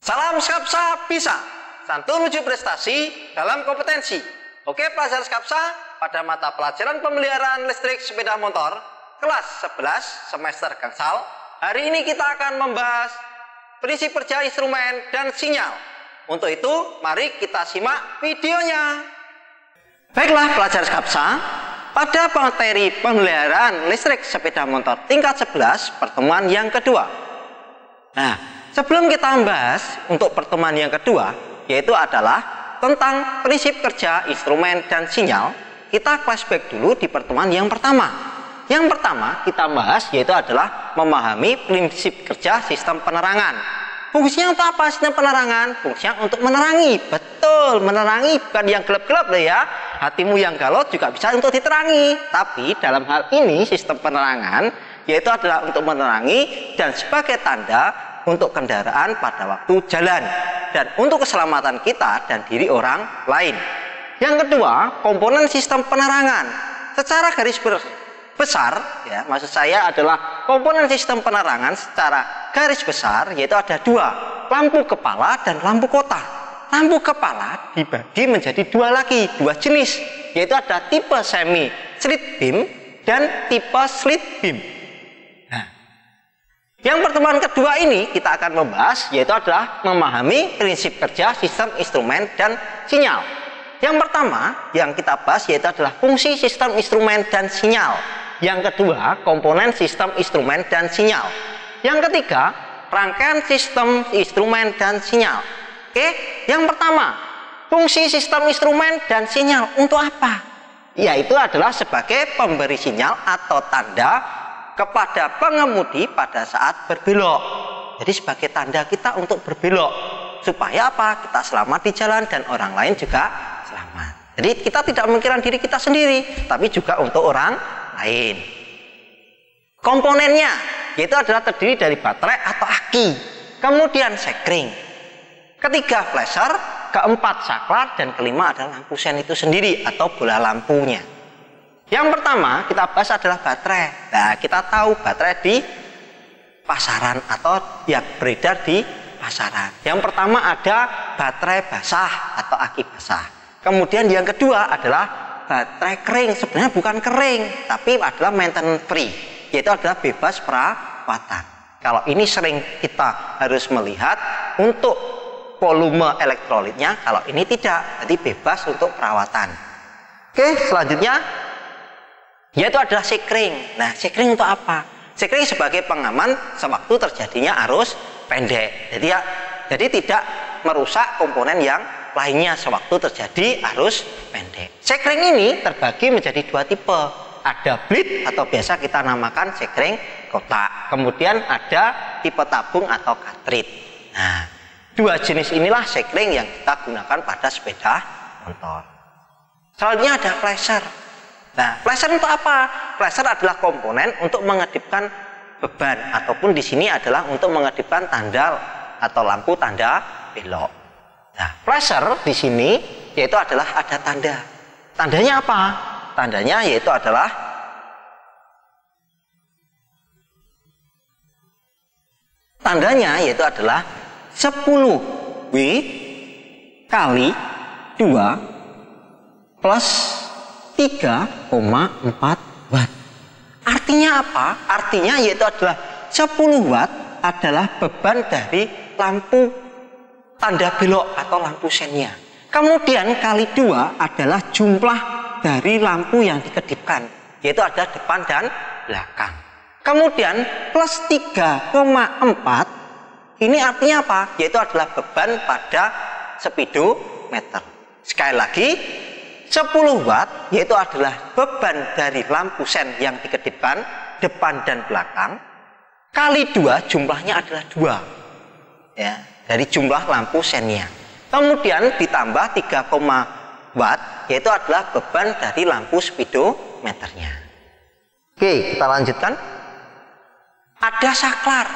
Salam Skapsa bisa, santun menuju prestasi dalam kompetensi. Oke pelajar Skapsa, pada mata pelajaran pemeliharaan listrik sepeda motor kelas 11 semester gangsal, hari ini kita akan membahas prinsip kerja instrumen dan sinyal. Untuk itu, mari kita simak videonya. Baiklah pelajar Skapsa, pada materi pemeliharaan listrik sepeda motor tingkat 11 pertemuan yang kedua. Nah, sebelum kita membahas untuk pertemuan yang kedua, yaitu adalah tentang prinsip kerja instrumen dan sinyal, kita flashback dulu di pertemuan yang pertama. Yang pertama kita bahas yaitu adalah memahami prinsip kerja sistem penerangan. Fungsinya untuk apa sistem penerangan? Fungsinya untuk menerangi. Betul, menerangi, bukan yang gelap-gelap loh ya. Hatimu yang galau juga bisa untuk diterangi. Tapi dalam hal ini sistem penerangan yaitu adalah untuk menerangi dan sebagai tanda untuk kendaraan pada waktu jalan dan untuk keselamatan kita dan diri orang lain. Yang kedua, komponen sistem penerangan. Secara garis besar, ya, maksud saya adalah komponen sistem penerangan secara garis besar yaitu ada dua, lampu kepala dan lampu kota. Lampu kepala dibagi menjadi dua jenis, yaitu ada tipe semi slit beam dan tipe slit beam. Yang pertemuan kedua ini kita akan membahas yaitu adalah memahami prinsip kerja sistem instrumen dan sinyal. Yang pertama yang kita bahas yaitu adalah fungsi sistem instrumen dan sinyal. Yang kedua, komponen sistem instrumen dan sinyal. Yang ketiga, rangkaian sistem instrumen dan sinyal. Oke, yang pertama, fungsi sistem instrumen dan sinyal untuk apa? Yaitu adalah sebagai pemberi sinyal atau tanda kepada pengemudi pada saat berbelok. Jadi sebagai tanda kita untuk berbelok supaya apa? Kita selamat di jalan dan orang lain juga selamat. Jadi kita tidak memikirkan diri kita sendiri, tapi juga untuk orang lain. Komponennya yaitu adalah terdiri dari baterai atau aki, kemudian sekring, ketiga flasher, keempat saklar, dan kelima adalah lampu sen itu sendiri atau bola lampunya. Yang pertama kita bahas adalah baterai. Nah, kita tahu baterai di pasaran atau yang beredar di pasaran. Yang pertama ada baterai basah atau aki basah. Kemudian yang kedua adalah baterai kering. Sebenarnya bukan kering, tapi adalah maintenance free, yaitu adalah bebas perawatan. Kalau ini sering kita harus melihat untuk volume elektrolitnya, kalau ini tidak, jadi bebas untuk perawatan. Oke, selanjutnya yaitu adalah sekring. Nah, sekring untuk apa? Sekring sebagai pengaman sewaktu terjadinya arus pendek. Jadi tidak merusak komponen yang lainnya sewaktu terjadi arus pendek. Sekring ini terbagi menjadi dua tipe. Ada bleed atau biasa kita namakan sekring kotak. Kemudian ada tipe tabung atau cartridge. Nah, dua jenis inilah sekring yang kita gunakan pada sepeda motor. Selanjutnya ada flasher. Nah, flasher untuk apa? Flasher adalah komponen untuk mengedipkan beban ataupun di sini adalah untuk mengedipkan tanda atau lampu tanda belok. Nah, flasher di sini yaitu adalah ada tanda. Tandanya apa? Tandanya yaitu adalah adalah 10W kali 2 plus 3,4 watt. Artinya apa? Artinya yaitu adalah 10 watt adalah beban dari lampu tanda belok atau lampu sennya. Kemudian kali 2 adalah jumlah dari lampu yang dikedipkan, yaitu ada depan dan belakang. Kemudian plus 3,4 ini artinya apa? Yaitu adalah beban pada speedometer. Sekali lagi 10 watt yaitu adalah beban dari lampu sen yang dikedipkan depan dan belakang kali 2 jumlahnya adalah 2 ya, dari jumlah lampu sennya. Kemudian ditambah 3, watt yaitu adalah beban dari lampu speedometernya. Oke, kita lanjutkan. Ada saklar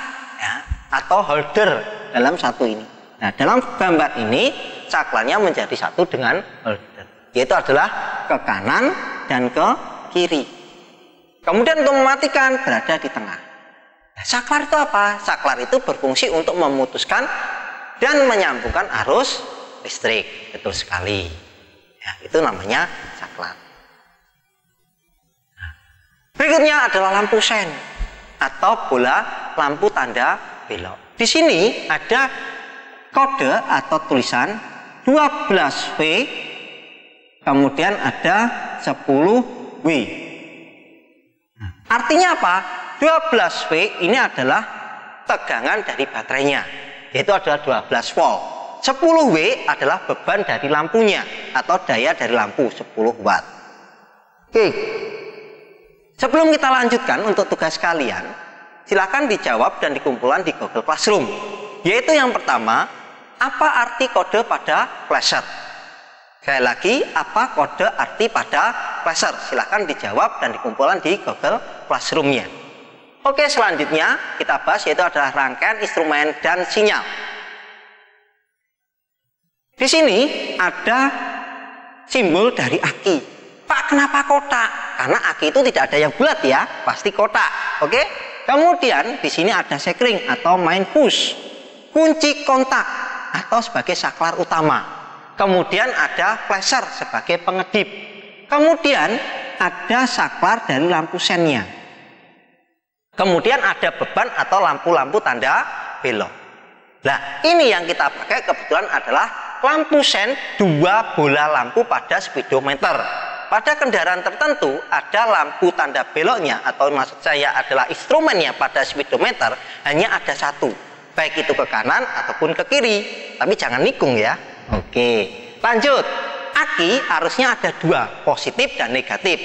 ya, atau holder dalam satu ini. Nah, dalam gambar ini saklarnya menjadi satu dengan holder, yaitu adalah ke kanan dan ke kiri. Kemudian untuk mematikan berada di tengah. Saklar itu apa? Saklar itu berfungsi untuk memutuskan dan menyambungkan arus listrik. Betul sekali. Ya, itu namanya saklar. Berikutnya adalah lampu sen atau bola lampu tanda belok. Di sini ada kode atau tulisan 12V, kemudian ada 10W. Artinya apa? 12V ini adalah tegangan dari baterainya, yaitu adalah 12 volt. 10W adalah beban dari lampunya atau daya dari lampu 10 watt. Oke. Sebelum kita lanjutkan untuk tugas kalian, silakan dijawab dan dikumpulkan di Google Classroom. Yaitu yang pertama, apa arti kode pada flasher? Sekali lagi, apa kode arti pada flasher? Silakan dijawab dan dikumpulkan di Google Classroom-nya. Oke, selanjutnya kita bahas yaitu adalah rangkaian instrumen dan sinyal. Di sini ada simbol dari aki. Pak, kenapa kotak? Karena aki itu tidak ada yang bulat ya, pasti kotak. Oke? Kemudian di sini ada sekring atau main push, kunci kontak atau sebagai saklar utama. Kemudian ada flasher sebagai pengedip. Kemudian ada saklar dari lampu sennya. Kemudian ada beban atau lampu-lampu tanda belok. Nah, ini yang kita pakai kebetulan adalah lampu sen 2 bola lampu pada speedometer. Pada kendaraan tertentu ada lampu tanda beloknya atau maksud saya adalah instrumennya pada speedometer hanya ada satu, baik itu ke kanan ataupun ke kiri, tapi jangan nikung ya. Oke, lanjut. Aki harusnya ada 2, positif dan negatif.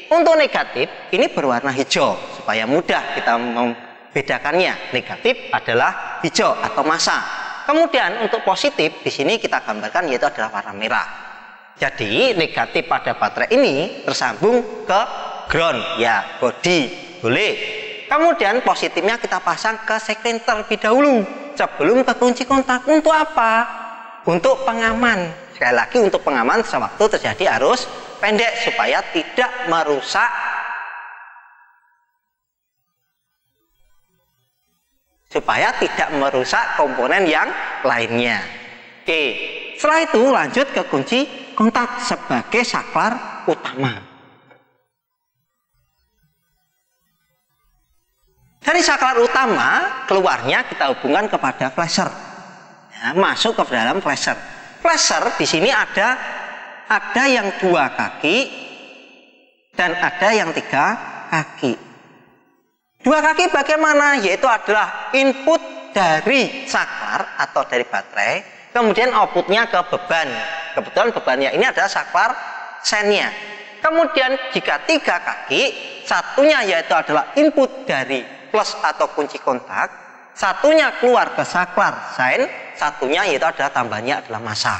Untuk negatif ini berwarna hijau supaya mudah kita membedakannya. Negatif adalah hijau atau massa. Kemudian untuk positif di sini kita gambarkan yaitu adalah warna merah. Jadi negatif pada baterai ini tersambung ke ground ya, body boleh. Kemudian positifnya kita pasang ke sekring terlebih dahulu sebelum ke kunci kontak. Untuk apa? Untuk pengaman. Sekali lagi untuk pengaman sewaktu terjadi arus pendek supaya tidak merusak komponen yang lainnya. Oke, setelah itu lanjut ke kunci kontak sebagai saklar utama. Dari saklar utama keluarnya kita hubungkan kepada flasher. Ya, masuk ke dalam flasher. Flasher di sini ada yang 2 kaki dan ada yang 3 kaki. 2 kaki bagaimana? Yaitu adalah input dari saklar atau dari baterai, kemudian outputnya ke beban. Kebetulan bebannya ini adalah saklar sennya. Kemudian jika 3 kaki, satunya yaitu adalah input dari plus atau kunci kontak, satunya keluar ke saklar sen, satunya yaitu adalah tambahnya adalah massa.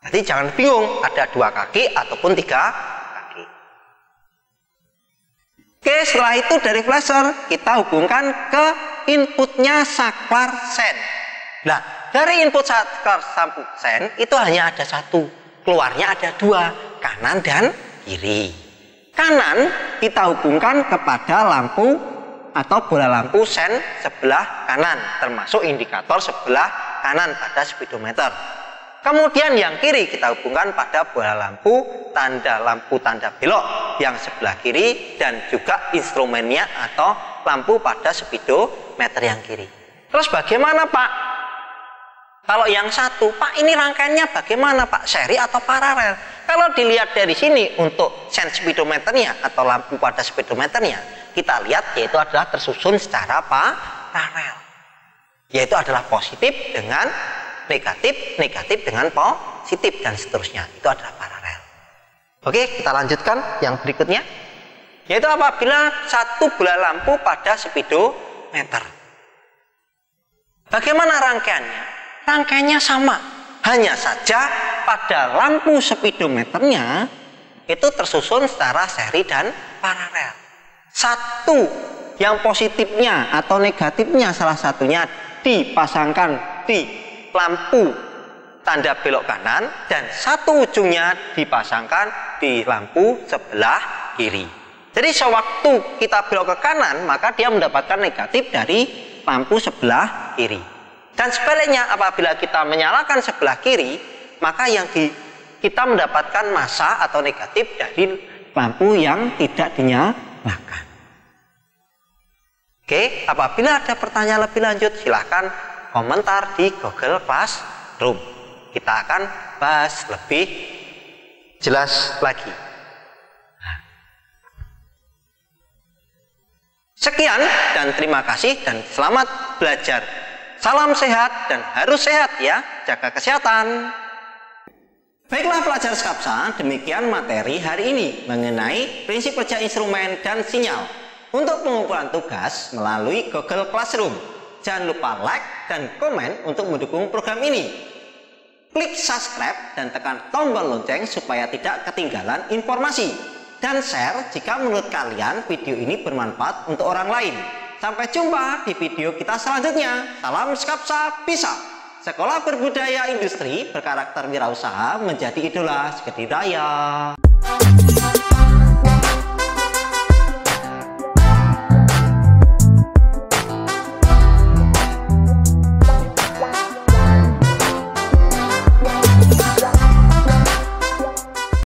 Jadi jangan bingung ada 2 kaki ataupun 3 kaki. Oke, setelah itu dari flasher kita hubungkan ke inputnya saklar sen. Nah, dari input saklar sen itu hanya ada 1, keluarnya ada 2, kanan dan kiri. Kanan kita hubungkan kepada lampu atau bola lampu sen sebelah kanan, termasuk indikator sebelah kanan pada speedometer. Kemudian yang kiri kita hubungkan pada bola lampu tanda belok yang sebelah kiri dan juga instrumennya atau lampu pada speedometer yang kiri. Terus bagaimana Pak? Kalau yang satu, Pak ini rangkaiannya bagaimana Pak? Seri atau paralel? Kalau dilihat dari sini untuk sen speedometernya atau lampu pada speedometernya, kita lihat yaitu adalah tersusun secara paralel. Yaitu adalah positif dengan negatif, negatif dengan positif dan seterusnya. Itu adalah paralel. Oke, kita lanjutkan yang berikutnya. Yaitu apabila satu bola lampu pada speedometer. Bagaimana rangkaiannya? Rangkaiannya sama, hanya saja pada lampu speedometernya itu tersusun secara seri dan paralel. Satu yang positifnya atau negatifnya salah satunya dipasangkan di lampu tanda belok kanan dan satu ujungnya dipasangkan di lampu sebelah kiri. Jadi sewaktu kita belok ke kanan maka dia mendapatkan negatif dari lampu sebelah kiri. Dan sebaliknya, apabila kita menyalakan sebelah kiri, maka kita mendapatkan massa atau negatif dari lampu yang tidak dinyalakan. Oke, apabila ada pertanyaan lebih lanjut, silahkan komentar di Google Classroom. Kita akan bahas lebih jelas lagi. Sekian dan terima kasih dan selamat belajar. Salam sehat dan harus sehat ya, jaga kesehatan. Baiklah pelajar Skapsa, demikian materi hari ini mengenai prinsip kerja instrumen dan sinyal untuk pengumpulan tugas melalui Google Classroom. Jangan lupa like dan komen untuk mendukung program ini. Klik subscribe dan tekan tombol lonceng supaya tidak ketinggalan informasi. Dan share jika menurut kalian video ini bermanfaat untuk orang lain. Sampai jumpa di video kita selanjutnya. Salam Skapsa bisa. Sekolah Berbudaya Industri berkarakter wirausaha menjadi idola sekedidaya.